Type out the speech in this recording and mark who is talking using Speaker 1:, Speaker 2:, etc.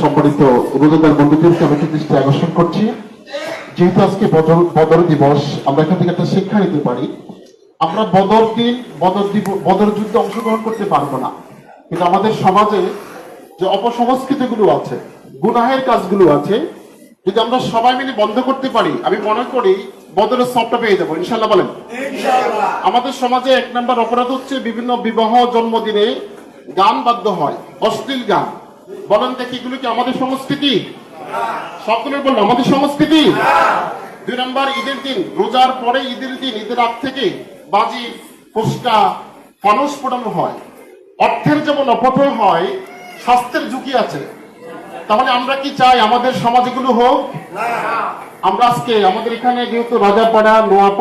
Speaker 1: সম্মানিত রোজাদার বন্ধুদেরকে আমি একটা দৃষ্টি আকর্ষণ করছি, যেহেতু আজকে বদর দিবস, আমরা এখান থেকে একটা শিক্ষা নিতে পারি। আমরা বদর যুদ্ধে অংশগ্রহণ করতে পারবো না, কিন্তু আমাদের সমাজে যে অপসংস্কৃতি গুলো আছে, গুনাহের কাজগুলো আছে, যদি আমরা সবাই মিলে বন্ধ করতে পারি, আমি মনে করি বদরের সবটা পেয়ে যাবো ইনশাল্লাহ। বলেন আমাদের সমাজে 1 নম্বর অপরাধ হচ্ছে বিভিন্ন বিবাহ জন্মদিনে গান বাদ্য হয়, অশ্লীল গান। বলেন দেখি এগুলো কি আমাদের সংস্কৃতি? সবগুলো বললো আমাদের সংস্কৃতি। 2 নম্বর ঈদের দিন, রোজার পরে ঈদের দিন, ঈদের আগ থেকে বাজি, ফুসকা, ফানুস পোড়ানো হয়। অর্থের যেমন অপচয় হয়, স্বাস্থ্যের ঝুঁকি আছে। তাহলে আমরা কি চাই আমাদের সমাজ এগুলো হোক? আমরা আজকে আমাদের এখানে যেহেতু রাজাপাড়া, নোয়াপাড়া